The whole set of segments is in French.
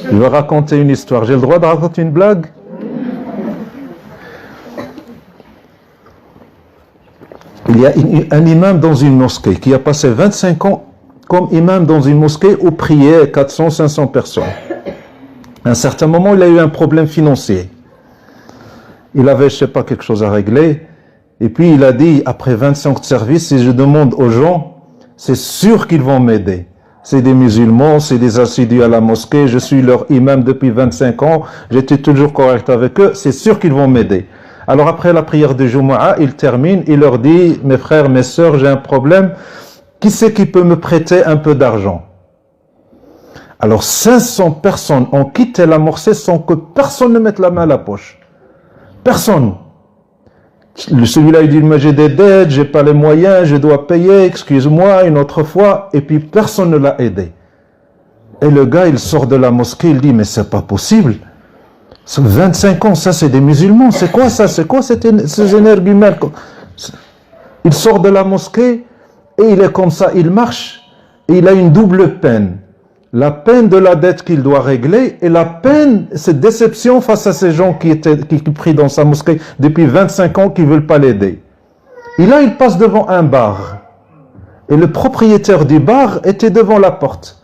Je vais raconter une histoire. J'ai le droit de raconter une blague? Il y a un imam dans une mosquée qui a passé 25 ans comme imam dans une mosquée où priaient 400, 500 personnes. À un certain moment, il a eu un problème financier. Il avait, je ne sais pas, quelque chose à régler. Et puis il a dit, après 25 ans de service, si je demande aux gens, c'est sûr qu'ils vont m'aider. C'est des musulmans, c'est des assidus à la mosquée, je suis leur imam depuis 25 ans, j'étais toujours correct avec eux, c'est sûr qu'ils vont m'aider. Alors après la prière de Jumu'ah, il termine, il leur dit, mes frères, mes sœurs, j'ai un problème, qui c'est qui peut me prêter un peu d'argent? Alors 500 personnes ont quitté la mosquée sans que personne ne mette la main à la poche. Personne. Celui-là, il dit, moi j'ai des dettes, j'ai pas les moyens, je dois payer, excuse-moi, une autre fois, et puis personne ne l'a aidé. Et le gars, il sort de la mosquée, il dit, mais c'est pas possible. 25 ans, ça c'est des musulmans, c'est quoi ça? C'est quoi ces énergumènes? Il sort de la mosquée, et il est comme ça, il marche, et il a une double peine. La peine de la dette qu'il doit régler et la peine, cette déception face à ces gens qui prient dans sa mosquée depuis 25 ans qui ne veulent pas l'aider. Et là, il passe devant un bar. Et le propriétaire du bar était devant la porte.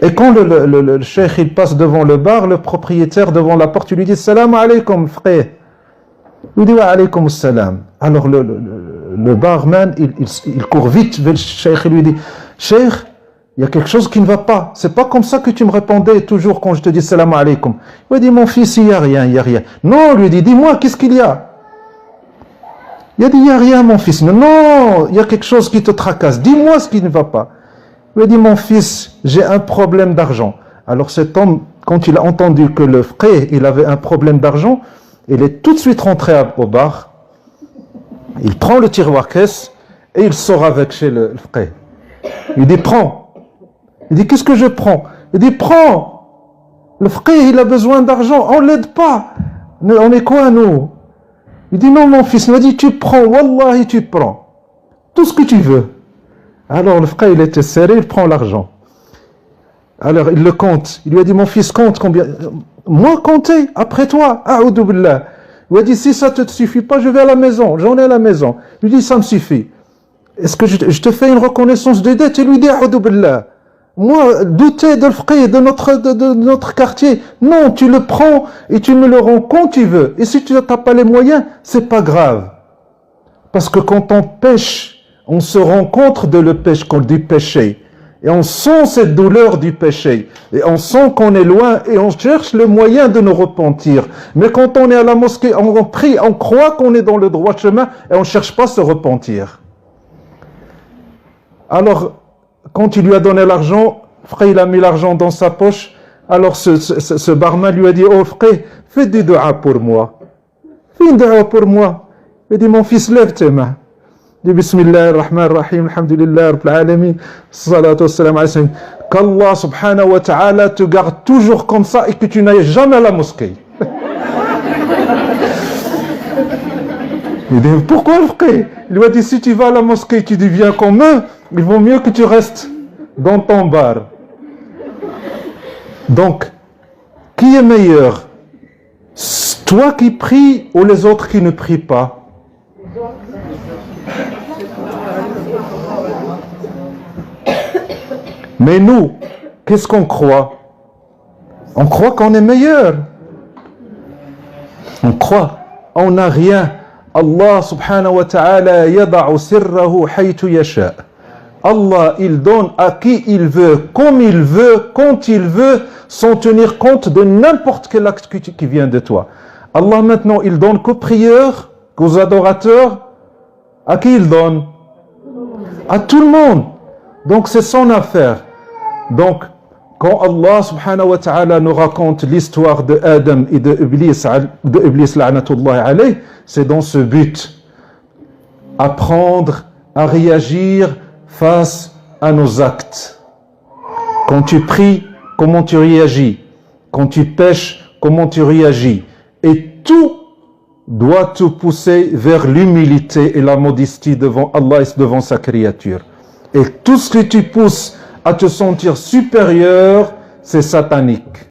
Et quand le cheikh il passe devant le bar, le propriétaire devant la porte, il lui dit « Salam alaykoum, frère ». Il dit « Wa alaykoum salam ». Alors le barman, il court vite vers le cheikh et lui dit « Cheikh, il y a quelque chose qui ne va pas. C'est pas comme ça que tu me répondais toujours quand je te dis salam alaykoum. » Il lui dit, mon fils, il n'y a rien, il n'y a rien. Non, lui dit, dis-moi, qu'est-ce qu'il y a? Il a dit, il n'y a rien, mon fils. Non, il y a quelque chose qui te tracasse. Dis-moi ce qui ne va pas. Il lui dit, mon fils, j'ai un problème d'argent. Alors cet homme, quand il a entendu que le frère, il avait un problème d'argent, il est tout de suite rentré au bar. Il prend le tiroir caisse et il sort avec chez le frère. Il dit, prends. Il dit, qu'est-ce que je prends? Il dit, prends. Le frère, il a besoin d'argent. On ne l'aide pas. On est quoi, nous? Il dit, non, mon fils. Il m'a dit, tu prends. Wallahi, tu prends. Tout ce que tu veux. Alors, le frère, il était serré, il prend l'argent. Alors, il le compte. Il lui a dit, mon fils, compte combien? Moi, compter, après toi. A'oudou billah. Il lui a dit, si ça ne te suffit pas, je vais à la maison. J'en ai à la maison. Il lui dit, ça me suffit. Est-ce que je te fais une reconnaissance de dette? Il lui dit, a'oudou billah. Moi, douter de frère de notre quartier. Non, tu le prends et tu me le rends quand tu veux. Et si tu n'as pas les moyens, c'est pas grave. Parce que quand on pêche, on se rend compte du péché. Et on sent cette douleur du péché. Et on sent qu'on est loin et on cherche le moyen de nous repentir. Mais quand on est à la mosquée, on prie, on croit qu'on est dans le droit chemin et on ne cherche pas à se repentir. Alors, quand il lui a donné l'argent, frère, il a mis l'argent dans sa poche. Alors ce barman lui a dit, oh frère, fais des doigts pour moi. Fais une doigt pour moi. Il a dit, mon fils, lève tes mains. Il dit, Bismillah ar-Rahman ar-Rahim, alhamdulillah, rabbil alamin, salatu wassalam alayhi. Qu'Allah subhanahu wa ta'ala te garde toujours comme ça et que tu n'ailles jamais à la mosquée. Il dit, pourquoi le frère? Il lui a dit, si tu vas à la mosquée, tu deviens comme eux, il vaut mieux que tu restes dans ton bar. Donc, qui est meilleur? Toi qui pries ou les autres qui ne prient pas? Mais nous, qu'est-ce qu'on croit? On croit qu'on est meilleur. On croit, on n'a rien. Allah subhanahu wa ta'ala yada'u sirrahu haythu yasha'. Allah, il donne à qui il veut, comme il veut, quand il veut, sans tenir compte de n'importe quel acte qui vient de toi. Allah maintenant, il donne qu'aux prieurs, qu'aux adorateurs. À qui il donne? À tout le monde. Donc c'est son affaire. Donc, quand Allah subhanahu wa ta'ala nous raconte l'histoire de Adam et de Iblis la'natullahi alayh, c'est dans ce but. Apprendre à réagir face à nos actes. Quand tu pries, comment tu réagis? Quand tu pêches, comment tu réagis? Et tout doit te pousser vers l'humilité et la modestie devant Allah et devant sa créature. Et tout ce que tu pousses à te sentir supérieur, c'est satanique.